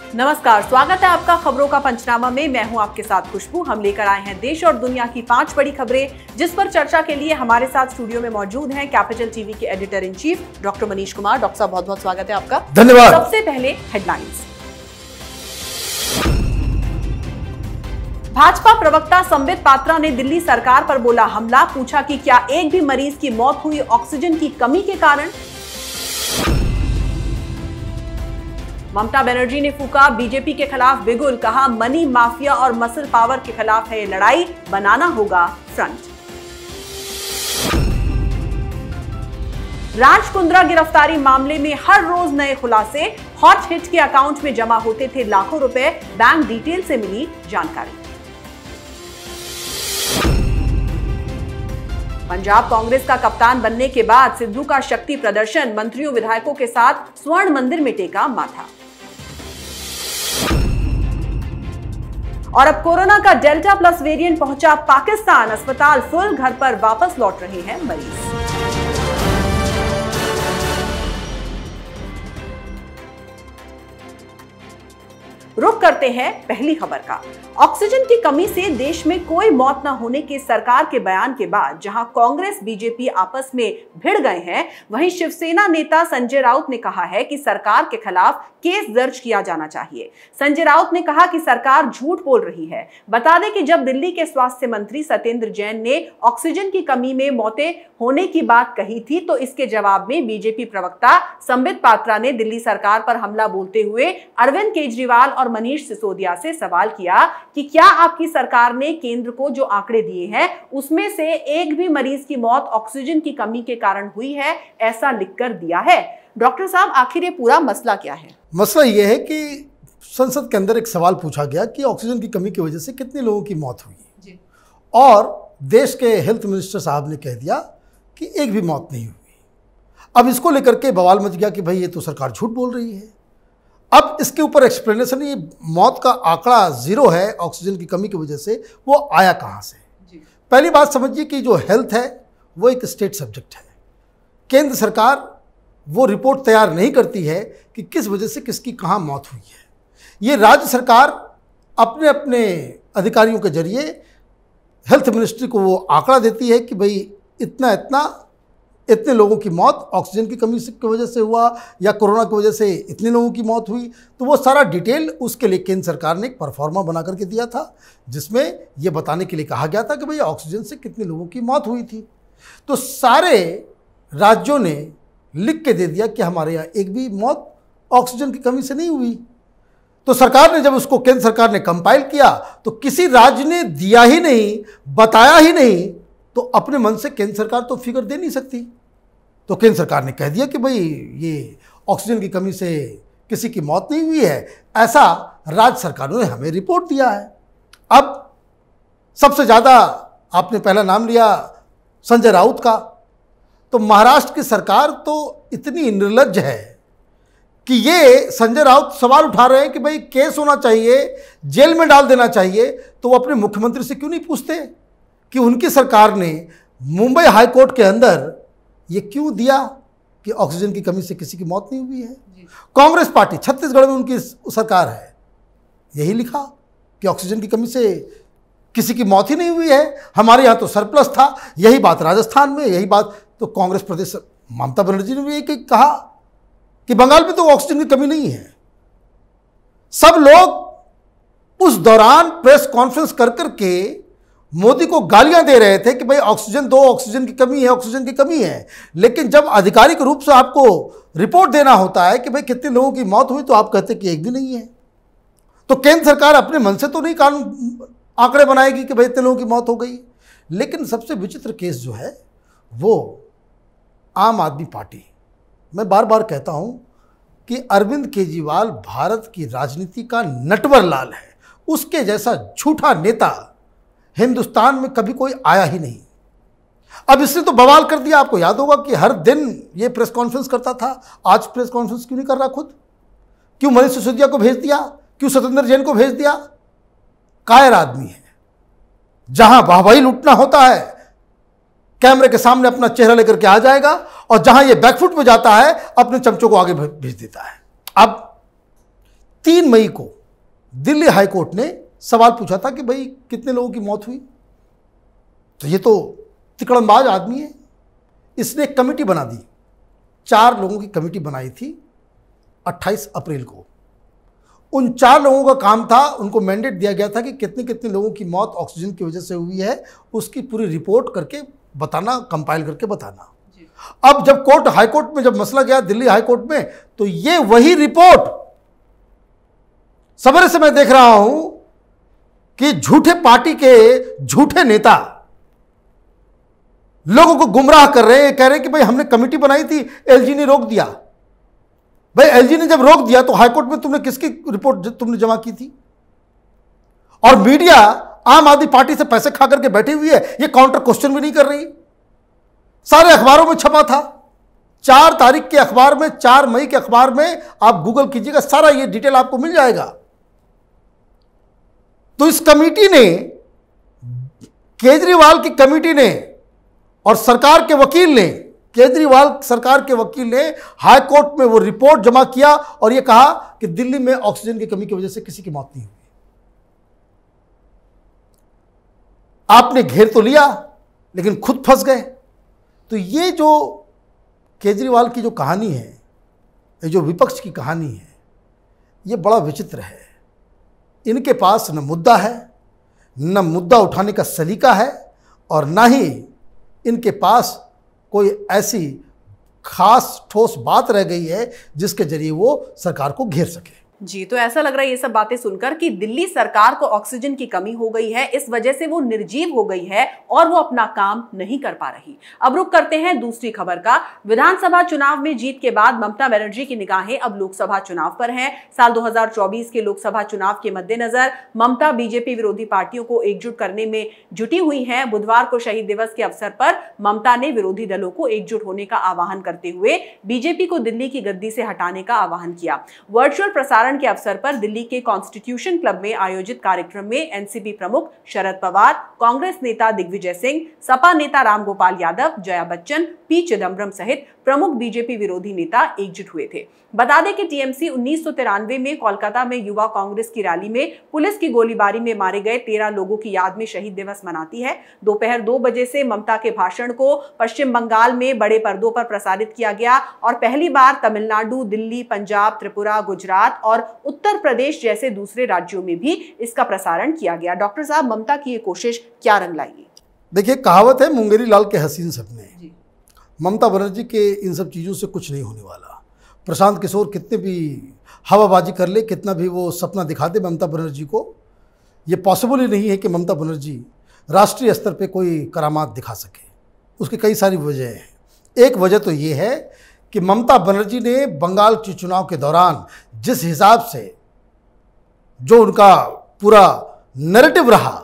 नमस्कार, स्वागत है आपका खबरों का पंचनामा में। मैं हूं आपके साथ खुशबू। हम लेकर आए हैं देश और दुनिया की 5 बड़ी खबरें, जिस पर चर्चा के लिए हमारे साथ स्टूडियो में मौजूद हैं कैपिटल टीवी के editor in chief doctor Manish Kumar. Doctor साहब, बहुत बहुत स्वागत है आपका। धन्यवाद। सबसे पहले हेडलाइंस। भाजपा प्रवक्ता संबित पात्रा ने दिल्ली सरकार पर बोला हमला, पूछा कि क्या एक भी मरीज की मौत हुई ऑक्सीजन की कमी के कारण। ममता बनर्जी ने फूका बीजेपी के खिलाफ बिगुल, कहा मनी माफिया और मसल पावर के खिलाफ है लड़ाई, बनाना होगा फ्रंट। राज कुंद्रा गिरफ्तारी मामले में हर रोज नए खुलासे, हॉट हिट के अकाउंट में जमा होते थे लाखों रुपए, बैंक डिटेल से मिली जानकारी। पंजाब कांग्रेस का कप्तान बनने के बाद सिद्धू का शक्ति प्रदर्शन, मंत्रियों विधायकों के साथ स्वर्ण मंदिर में टेका माथा। और अब कोरोना का डेल्टा प्लस वेरिएंट पहुंचा पाकिस्तान, अस्पताल फुल, घर पर वापस लौट रहे हैं मरीज। रुक करते हैं पहली खबर का। ऑक्सीजन की कमी से देश में कोई मौत न होने के सरकार के बयान के बाद जहां कांग्रेस बीजेपी आपस में भिड़ गए हैं, वहीं शिवसेना नेता संजय राउत ने कहा है कि सरकार के खिलाफ केस दर्ज किया जाना चाहिए। संजय राउत ने कहा कि सरकार झूठ बोल रही है। बता दें कि जब दिल्ली के स्वास्थ्य मंत्री सत्येंद्र जैन ने ऑक्सीजन की कमी में मौतें होने की बात कही थी, तो इसके जवाब में बीजेपी प्रवक्ता संबित पात्रा ने दिल्ली सरकार पर हमला बोलते हुए अरविंद केजरीवाल और मनीष सिसोदिया से सवाल किया कि क्या आपकी सरकार ने केंद्र को जो आंकड़े दिए हैं उसमें से एक भी मरीज की मौत ऑक्सीजन की कमी के कारण हुई है, ऐसा लिखकर दिया है। डॉक्टर साहब, आखिर ये पूरा मसला क्या है? मसला ये है कि संसद के अंदर एक सवाल पूछा गया कि ऑक्सीजन की कमी की वजह से कितने लोगों की मौत हुई जी। और देश के हेल्थ मिनिस्टर साहब ने कह दिया कि एक भी मौत नहीं हुई। अब इसको लेकर के बवाल मच गया कि भाई ये तो सरकार झूठ बोल रही है। अब इसके ऊपर एक्सप्लेनेशन, ये मौत का आंकड़ा 0 है ऑक्सीजन की कमी की वजह से, वो आया कहाँ से जी। पहली बात समझिए कि जो हेल्थ है वो एक स्टेट सब्जेक्ट है। केंद्र सरकार वो रिपोर्ट तैयार नहीं करती है कि किस वजह से किसकी कहाँ मौत हुई है। ये राज्य सरकार अपने अपने अधिकारियों के जरिए हेल्थ मिनिस्ट्री को वो आंकड़ा देती है कि भाई इतने लोगों की मौत ऑक्सीजन की कमी की वजह से हुआ या कोरोना की वजह से इतने लोगों की मौत हुई। तो वो सारा डिटेल उसके लिए केंद्र सरकार ने एक परफॉर्मा बना करके दिया था, जिसमें ये बताने के लिए कहा गया था कि भाई ऑक्सीजन से कितने लोगों की मौत हुई थी। तो सारे राज्यों ने लिख के दे दिया कि हमारे यहाँ एक भी मौत ऑक्सीजन की कमी से नहीं हुई। तो सरकार ने जब उसको केंद्र सरकार ने कंपाइल किया तो किसी राज्य ने दिया ही नहीं, बताया ही नहीं, तो अपने मन से केंद्र सरकार तो फिगर दे नहीं सकती। तो केंद्र सरकार ने कह दिया कि भाई ये ऑक्सीजन की कमी से किसी की मौत नहीं हुई है, ऐसा राज्य सरकारों ने हमें रिपोर्ट दिया है। अब सबसे ज़्यादा आपने पहला नाम लिया संजय राउत का, तो महाराष्ट्र की सरकार तो इतनी निर्लज्ज है कि ये संजय राउत सवाल उठा रहे हैं कि भाई केस होना चाहिए, जेल में डाल देना चाहिए। तो वो अपने मुख्यमंत्री से क्यों नहीं पूछते कि उनकी सरकार ने मुंबई हाई कोर्ट के अंदर ये क्यों दिया कि ऑक्सीजन की कमी से किसी की मौत नहीं हुई है। कांग्रेस पार्टी छत्तीसगढ़ में उनकी सरकार है, यही लिखा कि ऑक्सीजन की कमी से किसी की मौत ही नहीं हुई है, हमारे यहाँ तो सरप्लस था। यही बात राजस्थान में, यही बात तो कांग्रेस प्रदेश ममता बनर्जी ने भी कहा कि बंगाल में तो ऑक्सीजन की कमी नहीं है। सब लोग उस दौरान प्रेस कॉन्फ्रेंस कर करके मोदी को गालियां दे रहे थे कि भाई ऑक्सीजन दो, ऑक्सीजन की कमी है, ऑक्सीजन की कमी है। लेकिन जब आधिकारिक रूप से आपको रिपोर्ट देना होता है कि भाई कितने लोगों की मौत हुई, तो आप कहते कि एक भी नहीं है। तो केंद्र सरकार अपने मन से तो नहीं कानून आंकड़े बनाएगी कि भाई इतने लोगों की मौत हो गई। लेकिन सबसे विचित्र केस जो है वो आम आदमी पार्टी। मैं बार बार कहता हूं कि अरविंद केजरीवाल भारत की राजनीति का नटवर लाल है। उसके जैसा झूठा नेता हिंदुस्तान में कभी कोई आया ही नहीं। अब इसने तो बवाल कर दिया। आपको याद होगा कि हर दिन ये प्रेस कॉन्फ्रेंस करता था, आज प्रेस कॉन्फ्रेंस क्यों नहीं कर रहा खुद? क्यों मनीष सिसोदिया को भेज दिया? क्यों सत्येंद्र जैन को भेज दिया? कायर आदमी है। जहां वाहवाही लूटना होता है कैमरे के सामने अपना चेहरा लेकर के आ जाएगा, और जहां ये बैकफुट में जाता है अपने चमचों को आगे भेज देता है। अब 3 मई को दिल्ली हाईकोर्ट ने सवाल पूछा था कि भाई कितने लोगों की मौत हुई। तो ये तो तिकड़मबाज आदमी है, इसने एक कमेटी बना दी। 4 लोगों की कमेटी बनाई थी 28 अप्रैल को। उन 4 लोगों का काम था, उनको मैंडेट दिया गया था कि कितने कितने लोगों की मौत ऑक्सीजन की वजह से हुई है, उसकी पूरी रिपोर्ट करके बताना, कंपाइल करके बताना। अब जब हाईकोर्ट में जब मसला गया दिल्ली हाईकोर्ट में, तो ये वही रिपोर्ट सवेरे से मैं देख रहा हूं कि झूठे पार्टी के झूठे नेता लोगों को गुमराह कर रहे हैं, कह रहे हैं कि भाई हमने कमेटी बनाई थी, एलजी ने रोक दिया। भाई एलजी ने जब रोक दिया तो हाईकोर्ट में तुमने किसकी रिपोर्ट तुमने जमा की थी? और मीडिया आम आदमी पार्टी से पैसे खा करके बैठी हुई है, ये काउंटर क्वेश्चन भी नहीं कर रही। सारे अखबारों में छपा था, 4 तारीख के अखबार में, 4 मई के अखबार में, आप गूगल कीजिएगा, सारा ये डिटेल आपको मिल जाएगा। तो इस कमेटी ने, केजरीवाल की कमेटी ने और सरकार के वकील ने, केजरीवाल सरकार के वकील ने हाई कोर्ट में वो रिपोर्ट जमा किया और ये कहा कि दिल्ली में ऑक्सीजन की कमी की वजह से किसी की मौत नहीं हुई। आपने घेर तो लिया लेकिन खुद फंस गए। तो ये जो केजरीवाल की जो कहानी है, ये जो विपक्ष की कहानी है, ये बड़ा विचित्र है। इनके पास न मुद्दा है, न मुद्दा उठाने का सलीका है, और ना ही इनके पास कोई ऐसी खास ठोस बात रह गई है जिसके जरिए वो सरकार को घेर सके। जी, तो ऐसा लग रहा है ये सब बातें सुनकर कि दिल्ली सरकार को ऑक्सीजन की कमी हो गई है, इस वजह से वो निर्जीव हो गई है और वो अपना काम नहीं कर पा रही। अब रुख करते हैं दूसरी खबर का। विधानसभा चुनाव में जीत के बाद ममता बनर्जी की निगाहें अब लोकसभा चुनाव पर हैं। साल 2024 के लोकसभा चुनाव के मद्देनजर ममता बीजेपी विरोधी पार्टियों को एकजुट करने में जुटी हुई हैं। बुधवार को शहीद दिवस के अवसर पर ममता ने विरोधी दलों को एकजुट होने का आह्वान करते हुए बीजेपी को दिल्ली की गद्दी से हटाने का आह्वान किया। वर्चुअल प्रसारण के अवसर पर दिल्ली के कॉन्स्टिट्यूशन क्लब में आयोजित कार्यक्रम में एनसीपी प्रमुख शरद पवार, कांग्रेस नेता दिग्विजय सिंह, सपा नेता रामगोपाल यादव, जया बच्चन, पी चिदम्बरम सहित प्रमुख बीजेपी विरोधी नेता एकजुट हुए थे। बता दें कि टीएमसी 1993 में कोलकाता में युवा कांग्रेस की रैली में पुलिस की गोलीबारी में मारे गए 13 लोगों की याद में शहीद दिवस मनाती है। दोपहर 2 बजे से ममता के भाषण को पश्चिम बंगाल में बड़े पर्दों पर प्रसारित किया गया और पहली बार तमिलनाडु, दिल्ली, पंजाब, त्रिपुरा, गुजरात और उत्तर प्रदेश जैसे दूसरे राज्यों में भी इसका प्रसारण किया गया। डॉक्टर साहब, ममता की ये कोशिश क्या रंग लाएगी? देखिए, कहावत है मुंगेरी लाल के हसीन सपने। ममता बनर्जी के इन सब चीज़ों से कुछ नहीं होने वाला। प्रशांत किशोर कितने भी हवाबाजी कर ले, कितना भी वो सपना दिखा दे ममता बनर्जी को, ये पॉसिबल ही नहीं है कि ममता बनर्जी राष्ट्रीय स्तर पे कोई करामात दिखा सके। उसकी कई सारी वजह हैं। एक वजह तो ये है कि ममता बनर्जी ने बंगाल के चुनाव के दौरान जिस हिसाब से जो उनका पूरा नैरेटिव रहा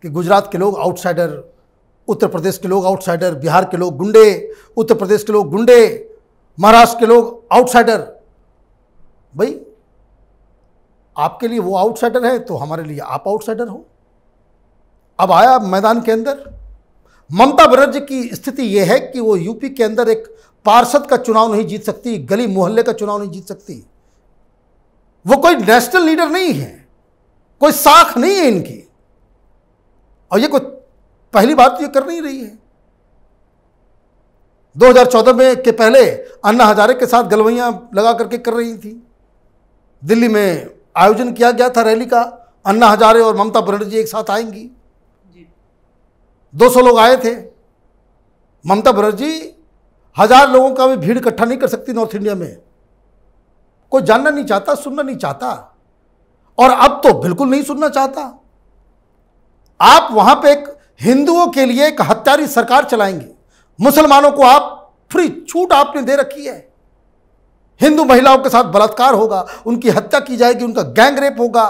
कि गुजरात के लोग आउटसाइडर, उत्तर प्रदेश के लोग आउटसाइडर, बिहार के लोग गुंडे, उत्तर प्रदेश के लोग गुंडे, महाराष्ट्र के लोग आउटसाइडर। भाई, आपके लिए वो आउटसाइडर है तो हमारे लिए आप आउटसाइडर हो। अब आया मैदान के अंदर। ममता बनर्जी की स्थिति यह है कि वो यूपी के अंदर एक पार्षद का चुनाव नहीं जीत सकती, गली मोहल्ले का चुनाव नहीं जीत सकती। वो कोई नेशनल लीडर नहीं है, कोई साख नहीं है इनकी, और ये कोई पहली बात ये कर नहीं रही है। 2014 में के पहले अन्ना हजारे के साथ गलवैयां लगा करके कर रही थी। दिल्ली में आयोजन किया गया था रैली का, अन्ना हजारे और ममता बनर्जी एक साथ आएंगी। 200 लोग आए थे। ममता बनर्जी 1000 लोगों का भी भीड़ इकट्ठा नहीं कर सकती नॉर्थ इंडिया में। कोई जानना नहीं चाहता, सुनना नहीं चाहता, और अब तो बिल्कुल नहीं सुनना चाहता। आप वहां पे एक हिंदुओं के लिए एक हत्यारी सरकार चलाएंगे। मुसलमानों को आप फ्री छूट आपने दे रखी है। हिंदू महिलाओं के साथ बलात्कार होगा, उनकी हत्या की जाएगी, उनका गैंग रेप होगा,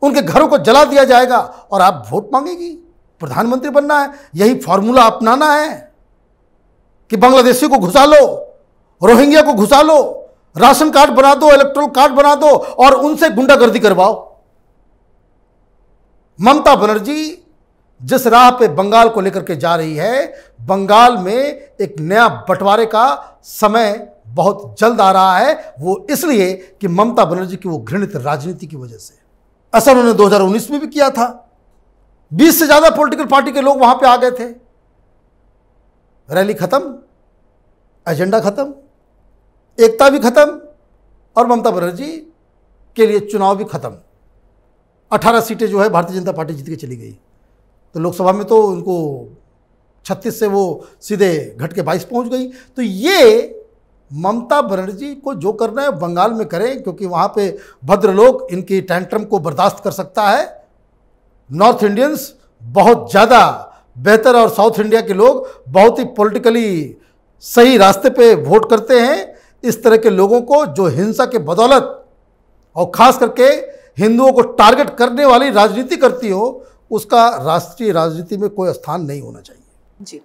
उनके घरों को जला दिया जाएगा, और आप वोट मांगेगी। प्रधानमंत्री बनना है, यही फॉर्मूला अपनाना है कि बांग्लादेशी को घुसा लो, रोहिंग्या को घुसा लो, राशन कार्ड बना दो, इलेक्ट्रल कार्ड बना दो और उनसे गुंडागर्दी करवाओ। ममता बनर्जी जिस राह पे बंगाल को लेकर के जा रही है, बंगाल में एक नया बंटवारे का समय बहुत जल्द आ रहा है। वो इसलिए कि ममता बनर्जी की वो घृणित राजनीति की वजह से। ऐसा उन्होंने 2019 में भी किया था। 20 से ज्यादा पॉलिटिकल पार्टी के लोग वहां पे आ गए थे। रैली खत्म, एजेंडा खत्म, एकता भी खत्म और ममता बनर्जी के लिए चुनाव भी खत्म। 18 सीटें जो है भारतीय जनता पार्टी जीत के चली गई। तो लोकसभा में तो उनको 36 से वो सीधे घट के 22 पहुंच गई। तो ये ममता बनर्जी को जो करना है बंगाल में करें, क्योंकि वहाँ पे भद्र लोग इनकी टैंट्रम को बर्दाश्त कर सकता है। नॉर्थ इंडियंस बहुत ज़्यादा बेहतर और साउथ इंडिया के लोग बहुत ही पॉलिटिकली सही रास्ते पे वोट करते हैं। इस तरह के लोगों को जो हिंसा के बदौलत और ख़ास करके हिंदुओं को टारगेट करने वाली राजनीति करती हो, उसका राष्ट्रीय राजनीति में कोई स्थान नहीं होना चाहिए। जी,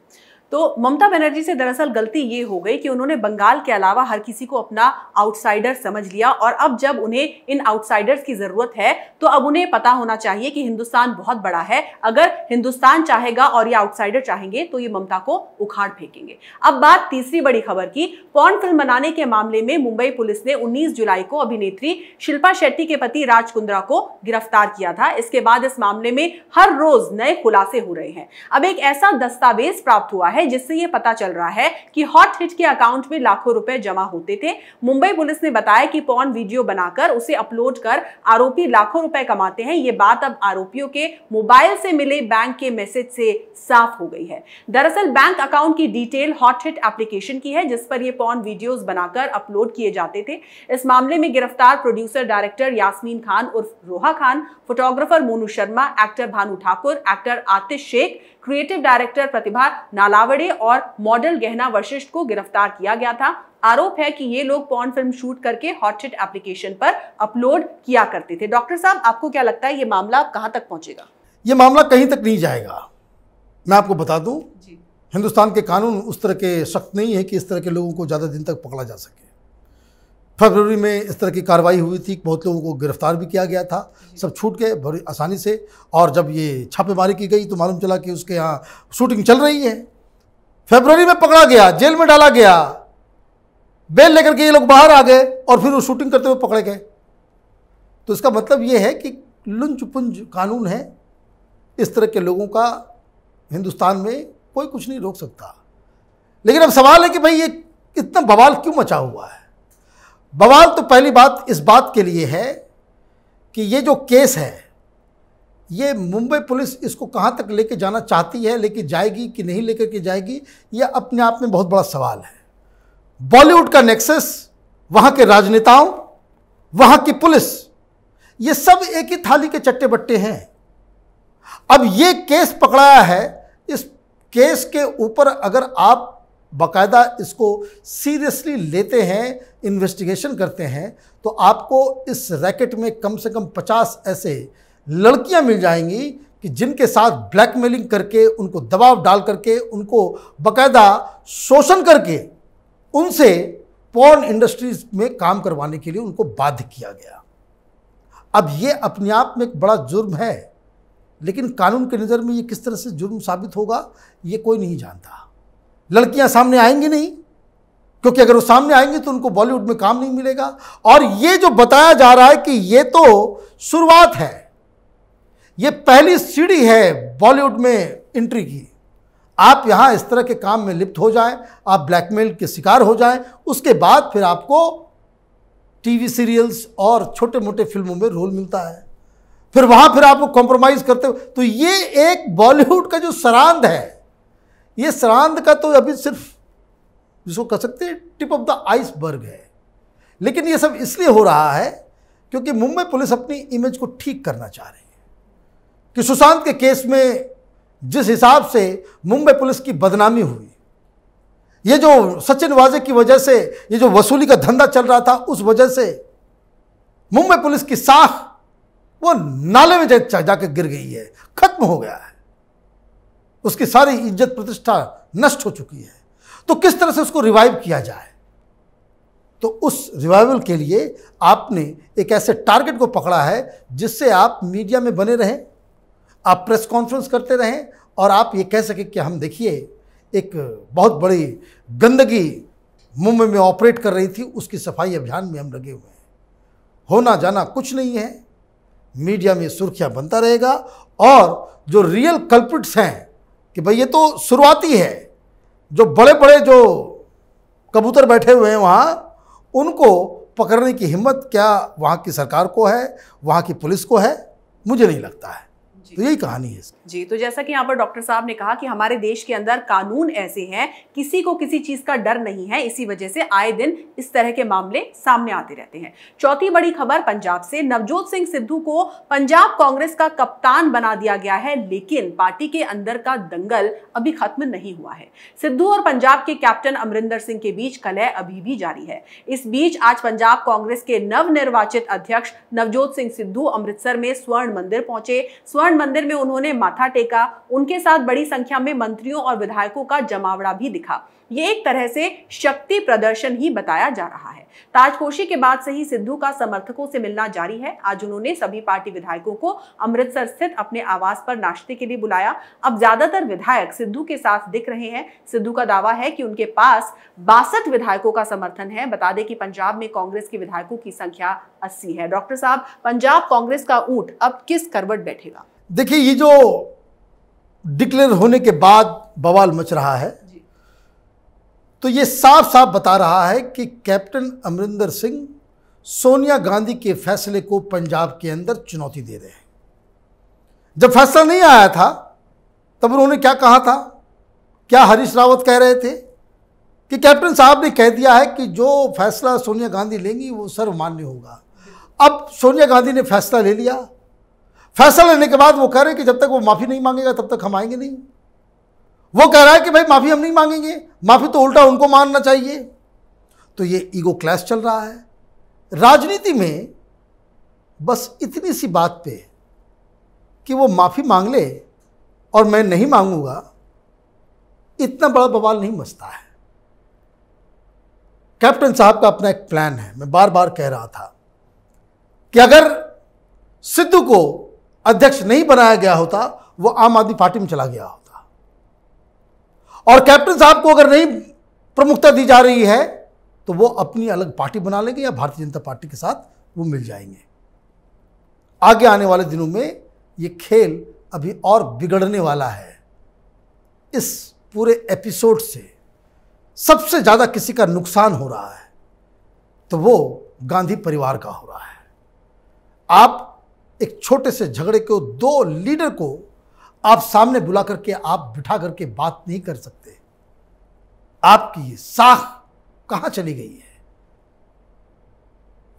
तो ममता बनर्जी से दरअसल गलती ये हो गई कि उन्होंने बंगाल के अलावा हर किसी को अपना आउटसाइडर समझ लिया और अब जब उन्हें इन आउटसाइडर्स की जरूरत है तो अब उन्हें पता होना चाहिए कि हिंदुस्तान बहुत बड़ा है। अगर हिंदुस्तान चाहेगा और ये आउटसाइडर चाहेंगे तो ये ममता को उखाड़ फेंकेंगे। अब बात तीसरी बड़ी खबर की। पॉर्न फिल्म बनाने के मामले में मुंबई पुलिस ने 19 जुलाई को अभिनेत्री शिल्पा शेट्टी के पति राज कुंद्रा को गिरफ्तार किया था। इसके बाद इस मामले में हर रोज नए खुलासे हो रहे हैं। अब एक ऐसा दस्तावेज प्राप्त हुआ है जिससे यह पता चल रहा है कि हॉट हिट के अकाउंट में लाखों रुपए जमा होते थे। मुंबई पुलिस ने बताया कि पॉर्न वीडियो बनाकर उसे अपलोड कर आरोपी लाखों रुपए कमाते हैं। यह बात अब आरोपियों के मोबाइल से मिले बैंक के मैसेज से साफ हो गई है। दरअसल बैंक अकाउंट की डिटेल हॉट हिट एप्लीकेशन की है जिस पर ये पॉर्न वीडियोस बनाकर अपलोड किए जाते थे। इस मामले में गिरफ्तार प्रोड्यूसर डायरेक्टर यास्मीन खान उर्फ Roha Khan, photographer Monu Sharma, actor Bhanu Thakur, actor Atish Shaikh, creative director Pratibha Nalawade और मॉडल गहना वशिष्ठ को गिरफ्तार किया गया था। आरोप है कि ये लोग पॉर्न फिल्म शूट करके हॉट हिट एप्लीकेशन पर अपलोड किया करते थे। डॉक्टर साहब, आपको क्या लगता है ये मामला कहां तक पहुंचेगा? ये मामला कहीं तक नहीं जाएगा। मैं आपको बता दूं, हिंदुस्तान के कानून उस तरह के सख्त नहीं है कि इस तरह के लोगों को ज़्यादा दिन तक पकड़ा जा सके। फरवरी में इस तरह की कार्रवाई हुई थी, बहुत लोगों को गिरफ्तार भी किया गया था, सब छूट गए बड़ी आसानी से। और जब ये छापेमारी की गई तो मालूम चला कि उसके यहाँ शूटिंग चल रही है। फरवरी में पकड़ा गया, जेल में डाला गया, बेल लेकर के ये लोग बाहर आ गए और फिर वो शूटिंग करते हुए पकड़े गए। तो इसका मतलब ये है कि लुंज पुंज कानून है। इस तरह के लोगों का हिंदुस्तान में कोई कुछ नहीं रोक सकता। लेकिन अब सवाल है कि भाई ये इतना बवाल क्यों मचा हुआ है? बवाल तो पहली बात इस बात के लिए है कि ये जो केस है, ये मुंबई पुलिस इसको कहाँ तक लेके जाना चाहती है, लेके जाएगी कि नहीं लेकर के जाएगी, ये अपने आप में बहुत बड़ा सवाल है। बॉलीवुड का नेक्सस, वहाँ के राजनेताओं, वहाँ की पुलिस, ये सब एक ही थाली के चट्टे बट्टे हैं। अब ये केस पकड़ाया है, इस केस के ऊपर अगर आप बाकायदा इसको सीरियसली लेते हैं, इन्वेस्टिगेशन करते हैं, तो आपको इस रैकेट में कम से कम 50 ऐसे लड़कियां मिल जाएंगी कि जिनके साथ ब्लैकमेलिंग करके, उनको दबाव डाल करके, उनको बाकायदा शोषण करके उनसे पॉर्न इंडस्ट्रीज में काम करवाने के लिए उनको बाध्य किया गया। अब ये अपने आप में एक बड़ा जुर्म है, लेकिन कानून की नज़र में ये किस तरह से जुर्म साबित होगा ये कोई नहीं जानता। लड़कियां सामने आएंगी नहीं, क्योंकि अगर वो सामने आएंगी तो उनको बॉलीवुड में काम नहीं मिलेगा। और ये जो बताया जा रहा है कि ये तो शुरुआत है, ये पहली सीढ़ी है बॉलीवुड में एंट्री की। आप यहां इस तरह के काम में लिप्त हो जाएं, आप ब्लैकमेल के शिकार हो जाएं, उसके बाद फिर आपको टीवी सीरियल्स और छोटे मोटे फिल्मों में रोल मिलता है, फिर वहां फिर आपको कॉम्प्रोमाइज करते हो। तो ये एक बॉलीवुड का जो सरांद है, ये सरांद का तो अभी सिर्फ जिसको कह सकते हैं टिप ऑफ द आइसबर्ग है। लेकिन ये सब इसलिए हो रहा है क्योंकि मुंबई पुलिस अपनी इमेज को ठीक करना चाह रही है कि सुशांत के केस में जिस हिसाब से मुंबई पुलिस की बदनामी हुई, ये जो सचिन वाजे की वजह से ये जो वसूली का धंधा चल रहा था, उस वजह से मुंबई पुलिस की साख वो नाले में जाकर गिर गई है, खत्म हो गया है, उसकी सारी इज्जत प्रतिष्ठा नष्ट हो चुकी है। तो किस तरह से उसको रिवाइव किया जाए? तो उस रिवाइवल के लिए आपने एक ऐसे टारगेट को पकड़ा है जिससे आप मीडिया में बने रहें, आप प्रेस कॉन्फ्रेंस करते रहें और आप ये कह सकें कि हम देखिए एक बहुत बड़ी गंदगी मुंबई में ऑपरेट कर रही थी, उसकी सफाई अभियान में हम लगे हुए हैं। होना जाना कुछ नहीं है, मीडिया में सुर्खियां बनता रहेगा और जो रियल कल्प्रिट्स हैं कि भाई ये तो शुरुआती है, जो बड़े बड़े जो कबूतर बैठे हुए हैं वहाँ, उनको पकड़ने की हिम्मत क्या वहाँ की सरकार को है, वहाँ की पुलिस को है? मुझे नहीं लगता है। तो यही कहानी है इसकी। जी, तो जैसा कि यहाँ पर डॉक्टर साहब ने कहा कि हमारे देश के अंदर कानून ऐसे हैं, किसी को किसी चीज का डर नहीं है, इसी वजह से आए दिन इस तरह के मामले सामने आते रहते हैं। चौथी बड़ी खबर पंजाब से, नवजोत सिंह सिद्धू को पंजाब कांग्रेस का कप्तान बना दिया गया है, लेकिन पार्टी के अंदर का दंगल अभी खत्म नहीं हुआ है। सिद्धू और पंजाब के कैप्टन अमरिंदर सिंह के बीच कलह अभी भी जारी है। इस बीच आज पंजाब कांग्रेस के नवनिर्वाचित अध्यक्ष नवजोत सिंह सिद्धू अमृतसर में स्वर्ण मंदिर पहुंचे। स्वर्ण मंदिर में उन्होंने माथा टेका। उनके साथ बड़ी संख्या में मंत्रियों और विधायकों का जमावड़ा भी दिखा। ये एक तरह से शक्ति प्रदर्शन ही बताया जा रहा है। ताजपोशी के बाद से ही सिद्धू का समर्थकों से मिलना जारी है। आज उन्होंने सभी पार्टी विधायकों को अमृतसर स्थित अपने आवास पर नाश्ते के लिए बुलाया। अब ज्यादातर विधायक सिद्धू के साथ दिख रहे हैं। सिद्धू का दावा है कि उनके पास 62 विधायकों का समर्थन है। बता दें कि पंजाब में कांग्रेस के विधायकों की संख्या 80 है। डॉक्टर साहब, पंजाब कांग्रेस का ऊंट अब किस करवट बैठेगा? देखिए, ये जो डिक्लेयर होने के बाद बवाल मच रहा है, तो ये साफ साफ बता रहा है कि कैप्टन अमरिंदर सिंह सोनिया गांधी के फैसले को पंजाब के अंदर चुनौती दे रहे हैं। जब फैसला नहीं आया था तब उन्होंने क्या कहा था? क्या हरीश रावत कह रहे थे कि कैप्टन साहब ने कह दिया है कि जो फैसला सोनिया गांधी लेंगी वो सर्वमान्य होगा। अब सोनिया गांधी ने फैसला ले लिया। फैसला लेने के बाद वो कह रहे हैं कि जब तक वो माफ़ी नहीं मांगेगा तब तक हम आएंगे नहीं। वो कह रहा है कि भाई माफ़ी हम नहीं मांगेंगे, माफ़ी तो उल्टा उनको मांगना चाहिए। तो ये ईगो क्लैश चल रहा है राजनीति में। बस इतनी सी बात पे कि वो माफ़ी मांग ले और मैं नहीं मांगूंगा, इतना बड़ा बवाल नहीं मचता है। कैप्टन साहब का अपना एक प्लान है। मैं बार बार कह रहा था कि अगर सिद्धू को अध्यक्ष नहीं बनाया गया होता, वो आम आदमी पार्टी में चला गया होता, और कैप्टन साहब को अगर नहीं प्रमुखता दी जा रही है तो वो अपनी अलग पार्टी बना लेंगे या भारतीय जनता पार्टी के साथ वो मिल जाएंगे। आगे आने वाले दिनों में ये खेल अभी और बिगड़ने वाला है। इस पूरे एपिसोड से सबसे ज़्यादा किसी का नुकसान हो रहा है तो वो गांधी परिवार का हो रहा है। आप एक छोटे से झगड़े को, दो लीडर को आप सामने बुला करके आप बिठा करके बात नहीं कर सकते। आपकी साख कहां चली गई है?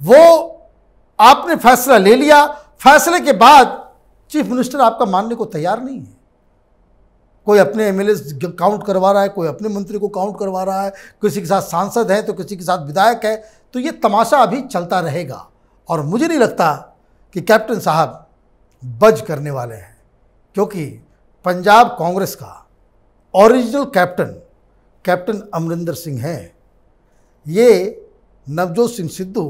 वो आपने फैसला ले लिया, फैसले के बाद चीफ मिनिस्टर आपका मानने को तैयार नहीं है। कोई अपने एमएलए काउंट करवा रहा है, कोई अपने मंत्री को काउंट करवा रहा है, किसी के साथ सांसद है तो किसी के साथ विधायक है। तो ये तमाशा अभी चलता रहेगा और मुझे नहीं लगता कि कैप्टन साहब बच करने वाले हैं, क्योंकि पंजाब कांग्रेस का ओरिजिनल कैप्टन अमरिंदर सिंह है। ये नवजोत सिंह सिद्धू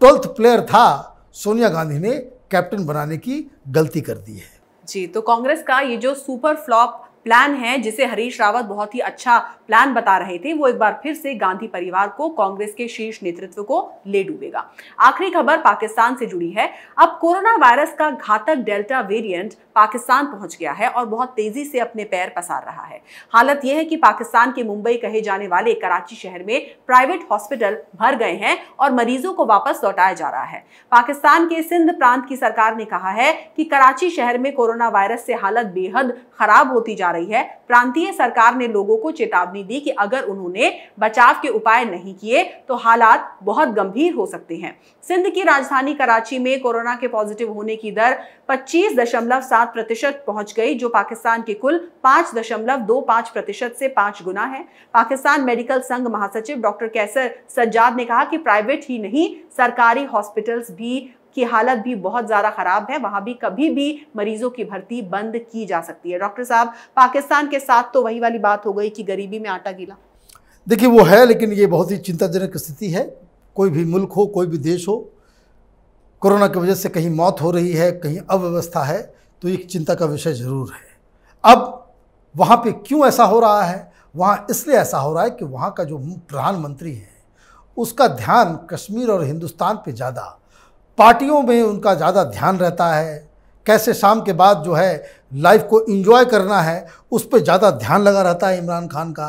12th प्लेयर था, सोनिया गांधी ने कैप्टन बनाने की गलती कर दी है। जी, तो कांग्रेस का ये जो सुपर फ्लॉप प्लान है, जिसे हरीश रावत बहुत ही अच्छा प्लान बता रहे थे, वो एक बार फिर से गांधी परिवार को, कांग्रेस के शीर्ष नेतृत्व को ले डूबेगा। आखिरी खबर पाकिस्तान से जुड़ी है। अब कोरोना वायरस का घातक डेल्टा वेरिएंट पाकिस्तान पहुंच गया है और बहुत तेजी से अपने पैर पसार रहा है। हालत यह है कि पाकिस्तान के मुंबई कहे जाने वाले कराची शहर में प्राइवेट हॉस्पिटल भर गए हैं और मरीजों को वापस लौटाया जा रहा है। पाकिस्तान के सिंध प्रांत की सरकार ने कहा है कि कराची शहर में कोरोना वायरस से हालत बेहद खराब होती जा रही है। प्रांतीय सरकार ने लोगों को चेतावनी दी कि अगर उन्होंने बचाव के उपाय नहीं किए तो हालात बहुत गंभीर हो सकते हैं। सिंध की राजधानी कराची में कोरोना के पॉजिटिव होने की दर 25.7% पहुंच गई, जो पाकिस्तान के कुल 5.25% से 5 गुना है। पाकिस्तान मेडिकल संघ महासचिव डॉक्टर कैसर सज्जाद ने कहा कि प्राइवेट ही नहीं, सरकारी हॉस्पिटल्स भी की हालत भी बहुत ज्यादा खराब है, वहां भी कभी भी मरीजों की भर्ती बंद की जा सकती है। डॉक्टर साहब, पाकिस्तान के साथ तो वही वाली बात हो गई कि गरीबी में आटा गीला। देखिए, वो है, लेकिन ये बहुत ही चिंताजनक स्थिति है। कोई भी मुल्क हो, कोई भी देश हो, कोरोना की वजह से कहीं मौत हो रही है, कहीं अव्यवस्था है, तो एक चिंता का विषय जरूर है। अब वहाँ पे क्यों ऐसा हो रहा है? वहाँ इसलिए ऐसा हो रहा है कि वहाँ का जो प्रधानमंत्री है उसका ध्यान कश्मीर और हिंदुस्तान पे ज़्यादा, पार्टियों में उनका ज़्यादा ध्यान रहता है, कैसे शाम के बाद जो है लाइफ को एंजॉय करना है उस पर ज़्यादा ध्यान लगा रहता है इमरान खान का।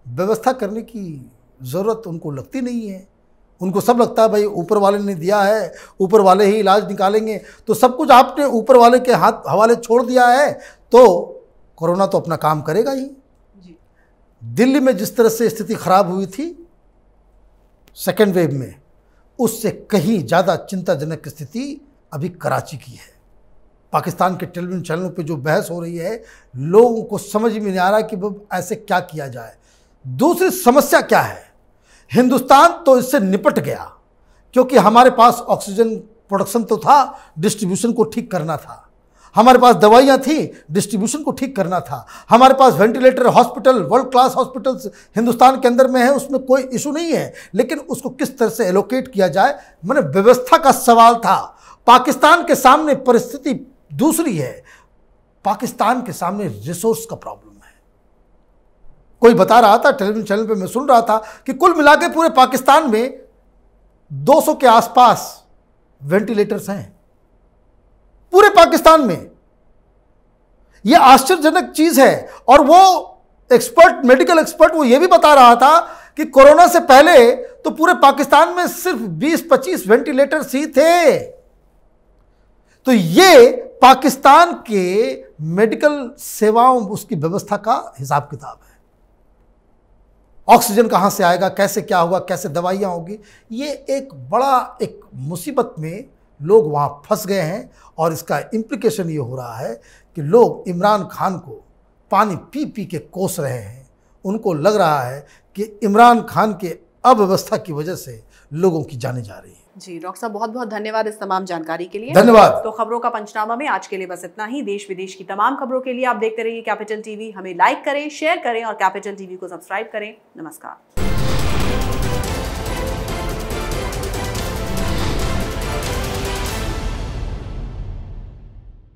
व्यवस्था करने की ज़रूरत उनको लगती नहीं है। उनको सब लगता है भाई ऊपर वाले ने दिया है, ऊपर वाले ही इलाज निकालेंगे। तो सब कुछ आपने ऊपर वाले के हाथ हवाले छोड़ दिया है तो कोरोना तो अपना काम करेगा ही। दिल्ली में जिस तरह से स्थिति खराब हुई थी सेकेंड वेव में, उससे कहीं ज़्यादा चिंताजनक स्थिति अभी कराची की है। पाकिस्तान के टेलीविजन चैनलों पे जो बहस हो रही है, लोगों को समझ में नहीं आ रहा कि वो ऐसे क्या किया जाए। दूसरी समस्या क्या है? हिंदुस्तान तो इससे निपट गया क्योंकि हमारे पास ऑक्सीजन प्रोडक्शन तो था, डिस्ट्रीब्यूशन को ठीक करना था। हमारे पास दवाइयाँ थी, डिस्ट्रीब्यूशन को ठीक करना था। हमारे पास ventilator, hospital, world class hospitals Hindustan के अंदर में है, उसमें कोई इशू नहीं है। लेकिन उसको किस तरह से एलोकेट किया जाए, मैंने व्यवस्था का सवाल था। पाकिस्तान के सामने परिस्थिति दूसरी है। पाकिस्तान के सामने रिसोर्स का प्रॉब्लम है। कोई बता रहा था टेलीविजन चैनल पे, मैं सुन रहा था कि कुल मिला के पूरे पाकिस्तान में 200 के आसपास वेंटिलेटर्स हैं पूरे पाकिस्तान में। यह आश्चर्यजनक चीज है। और वो एक्सपर्ट, मेडिकल एक्सपर्ट, वो ये भी बता रहा था कि कोरोना से पहले तो पूरे पाकिस्तान में सिर्फ 20-25 वेंटिलेटर्स ही थे। तो ये पाकिस्तान के मेडिकल सेवाओं, उसकी व्यवस्था का हिसाब किताब है। ऑक्सीजन कहां से आएगा, कैसे क्या होगा, कैसे दवाइयां होगी, ये एक बड़ा एक मुसीबत में लोग वहां फंस गए हैं। और इसका इम्प्लीकेशन ये हो रहा है कि लोग इमरान खान को पानी पी पी के कोस रहे हैं। उनको लग रहा है कि इमरान खान के अव्यवस्था की वजह से लोगों की जाने जा रही है। जी डॉक्टर साहब, बहुत बहुत धन्यवाद इस तमाम जानकारी के लिए। धन्यवाद। तो खबरों का पंचनामा में आज के लिए बस इतना ही। देश विदेश की तमाम खबरों के लिए आप देखते रहिए कैपिटल टीवी। हमें लाइक करें, शेयर करें और कैपिटल टीवी को सब्सक्राइब करें। नमस्कार।